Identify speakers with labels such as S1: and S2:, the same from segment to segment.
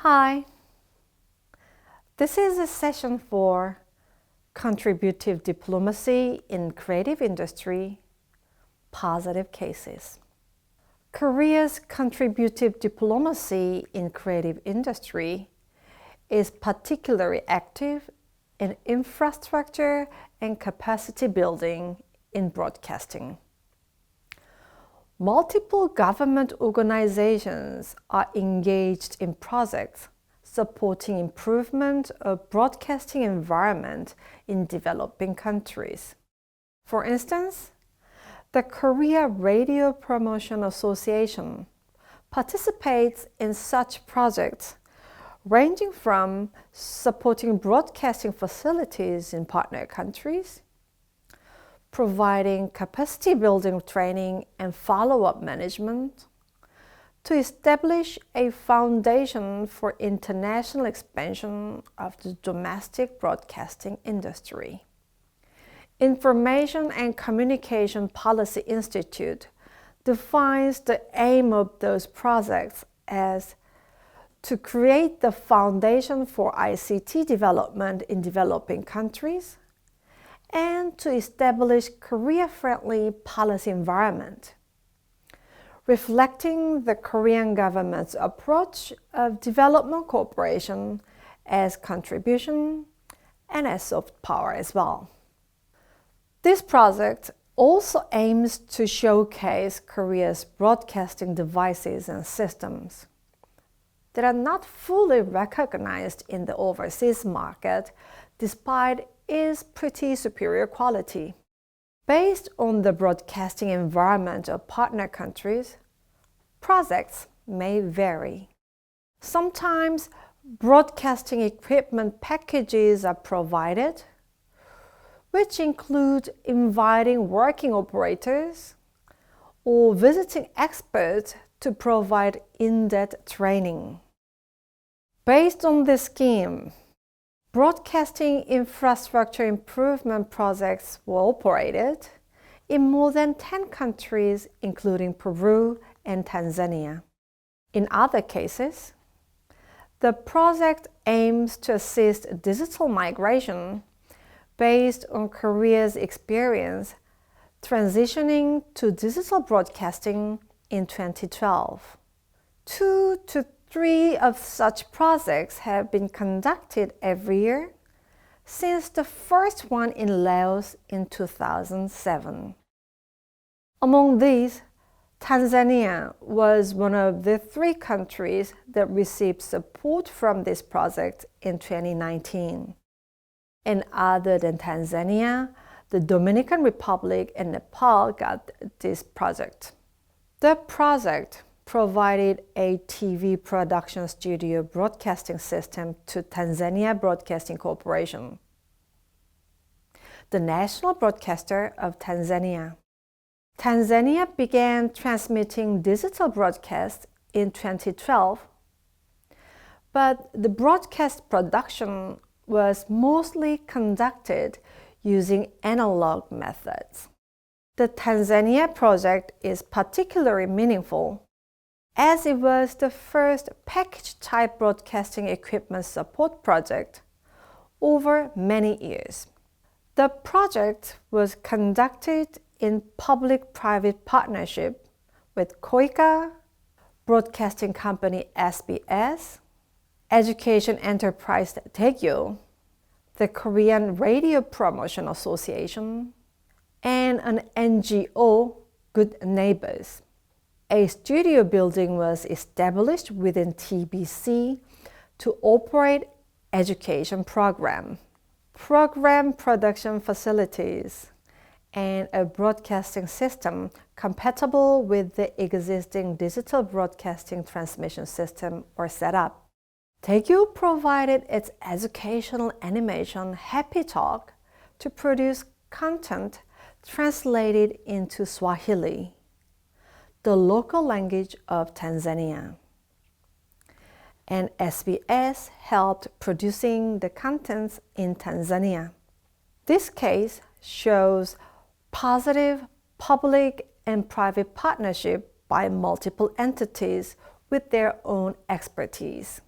S1: Hi, this is a session for Contributive Diplomacy in Creative Industry, Positive Cases. Korea's contributive diplomacy in creative industry is particularly active in infrastructure and capacity building in broadcasting. Multiple government organizations are engaged in projects supporting improvement of broadcasting environment in developing countries. For instance, the Korea Radio Promotion Association participates in such projects ranging from supporting broadcasting facilities in partner countries, providing capacity building training and follow-up management, to establish a foundation for international expansion of the domestic broadcasting industry. Information and Communication Policy Institute defines the aim of those projects as to create the foundation for ICT development in developing countries and to establish Korea-friendly policy environment, reflecting the Korean government's approach of development cooperation as contribution and as soft power as well. This project also aims to showcase Korea's broadcasting devices and systems that are not fully recognized in the overseas market despite its pretty superior quality. Based on the broadcasting environment of partner countries, projects may vary. Sometimes broadcasting equipment packages are provided, which include inviting working operators or visiting experts to provide in-depth training. Based on this scheme, broadcasting infrastructure improvement projects were operated in more than 10 countries, including Peru and Tanzania. In other cases, the project aims to assist digital migration based on Korea's experience transitioning to digital broadcasting in 2012. 2 to 3 of such projects have been conducted every year since the first one in Laos in 2007. Among these, Tanzania was one of the 3 countries that received support from this project in 2019. And other than Tanzania, the Dominican Republic and Nepal got this project. The project provided a TV production studio broadcasting system to Tanzania Broadcasting Corporation, the national broadcaster of Tanzania. Tanzania began transmitting digital broadcasts in 2012, but the broadcast production was mostly conducted using analog methods. The Tanzania project is particularly meaningful as it was the first package-type broadcasting equipment support project over many years. The project was conducted in public-private partnership with KOICA, broadcasting company SBS, education enterprise Daegyo, the Korean Radio Promotion Association, and an NGO, Good Neighbors. A studio building was established within TBC to operate education program production facilities, and a broadcasting system compatible with the existing digital broadcasting transmission system were set up. Daegyo provided its educational animation Happy Talk to produce content translated into Swahili, the local language of Tanzania. And SBS helped producing the contents in Tanzania. This case shows positive public and private partnership by multiple entities with their own expertise.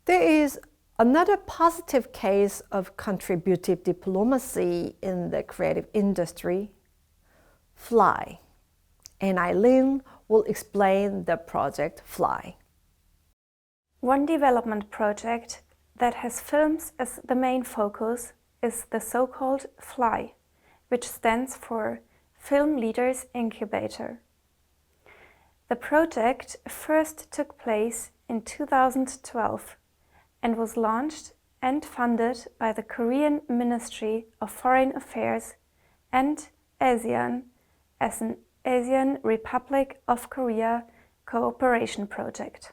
S1: There is another positive case of contributive diplomacy in the creative industry, FLY, and Eileen will explain the project FLY.
S2: One development project that has films as the main focus is the so-called FLY, which stands for Film Leaders Incubator. The project first took place in 2012 and was launched and funded by the Korean Ministry of Foreign Affairs and ASEAN as an ASEAN Republic of Korea cooperation project.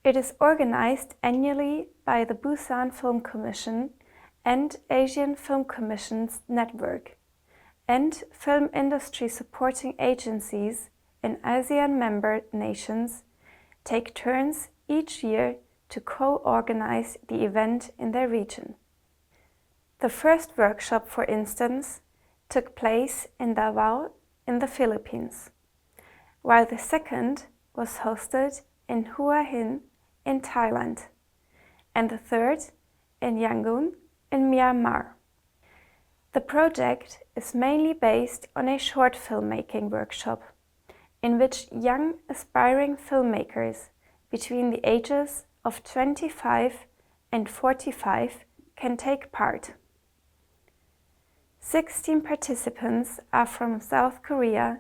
S2: It is organized annually by the Busan Film Commission and Asian Film Commissions Network, and film industry supporting agencies in ASEAN member nations take turns each year to co-organize the event in their region. The first workshop, for instance, took place in Davao in the Philippines, while the second was hosted in Hua Hin in Thailand, and the third in Yangon in Myanmar. The project is mainly based on a short filmmaking workshop, in which young aspiring filmmakers between the ages of 25 and 45 can take part. 16 participants are from South Korea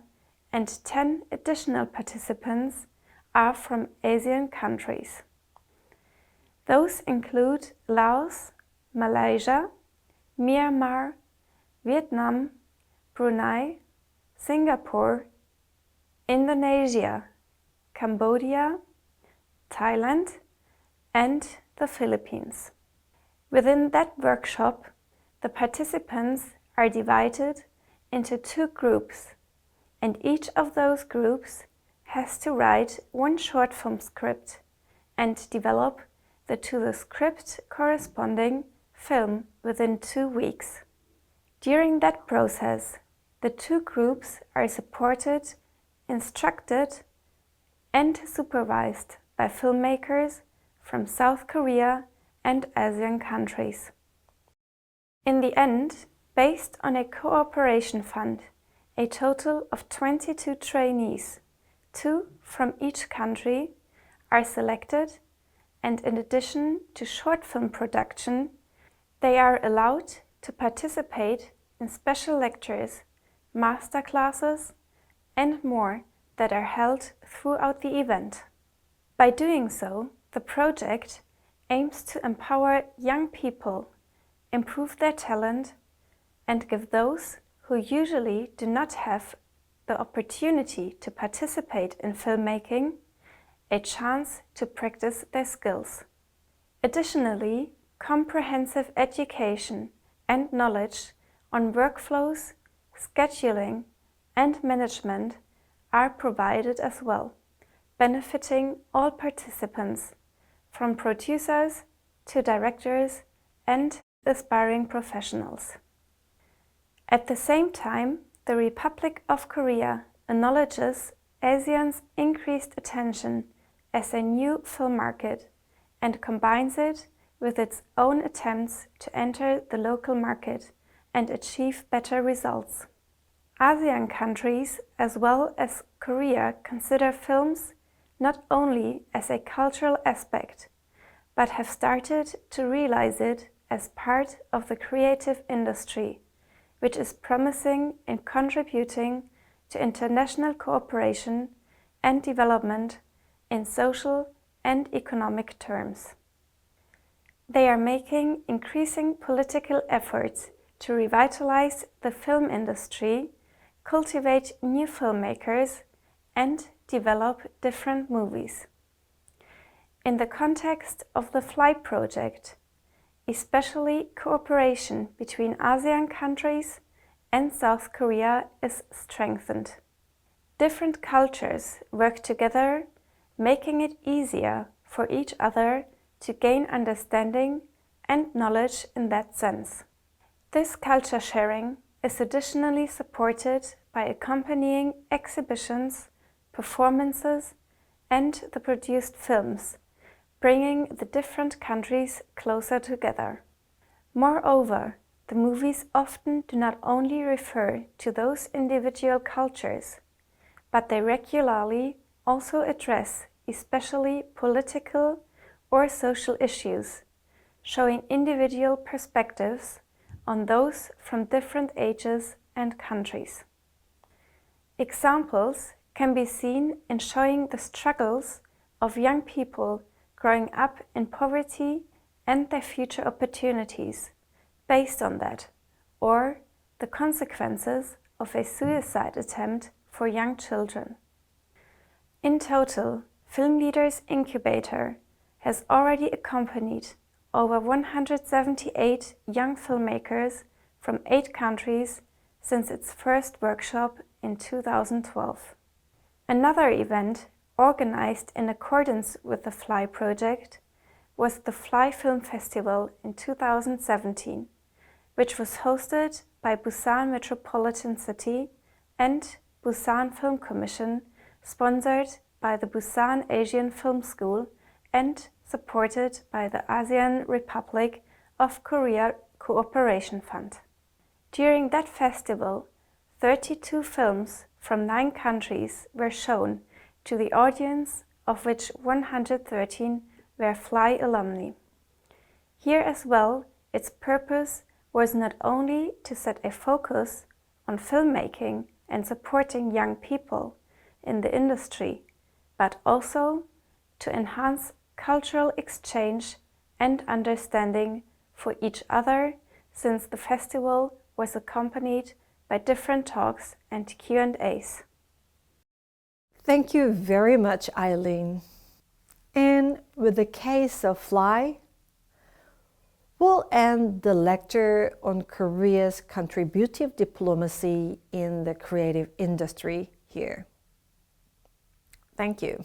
S2: and 10 additional participants are from ASEAN countries. Those include Laos, Malaysia, Myanmar, Vietnam, Brunei, Singapore, Indonesia, Cambodia, Thailand, and the Philippines. Within that workshop, the participants are divided into 2 groups, and each of those groups has to write one short film script and develop the to the script corresponding film within 2 weeks. During that process, the 2 groups are supported, instructed, and supervised by filmmakers from South Korea and ASEAN countries. In the end, based on a cooperation fund, a total of 22 trainees, 2 from each country, are selected, and in addition to short film production, they are allowed to participate in special lectures, master classes, and more that are held throughout the event. By doing so, the project aims to empower young people, improve their talent, and give those who usually do not have the opportunity to participate in filmmaking a chance to practice their skills. Additionally, comprehensive education and knowledge on workflows, scheduling, and management are provided as well, benefiting all participants, from producers to directors and aspiring professionals. At the same time, the Republic of Korea acknowledges ASEAN's increased attention as a new film market and combines it with its own attempts to enter the local market and achieve better results. ASEAN countries as well as Korea consider films not only as a cultural aspect, but have started to realize it as part of the creative industry, which is promising in contributing to international cooperation and development in social and economic terms. They are making increasing political efforts to revitalize the film industry, cultivate new filmmakers, and develop different movies. In the context of the FLY project, especially cooperation between ASEAN countries and South Korea is strengthened. Different cultures work together, making it easier for each other to gain understanding and knowledge in that sense. This culture sharing is additionally supported by accompanying exhibitions, performances, and the produced films, bringing the different countries closer together. Moreover, the movies often do not only refer to those individual cultures, but they regularly also address especially political or social issues, showing individual perspectives on those from different ages and countries. Examples can be seen in showing the struggles of young people growing up in poverty and their future opportunities based on that, or the consequences of a suicide attempt for young children. In total, Film Leaders Incubator has already accompanied over 178 young filmmakers from 8 countries since its first workshop in 2012. Another event organized in accordance with the FLY project was the FLY Film Festival in 2017, which was hosted by Busan Metropolitan City and Busan Film Commission, sponsored by the Busan Asian Film School and supported by the ASEAN Republic of Korea Cooperation Fund. During that festival, 32 films from 9 countries were shown to the audience, of which 113 were FLY alumni. Here as well, its purpose was not only to set a focus on filmmaking and supporting young people in the industry, but also to enhance cultural exchange and understanding for each other, since the festival was accompanied by different talks and Q&As.
S1: Thank you very much, Eileen. And with the case of FLY, we'll end the lecture on Korea's contributive diplomacy in the creative industry here. Thank you.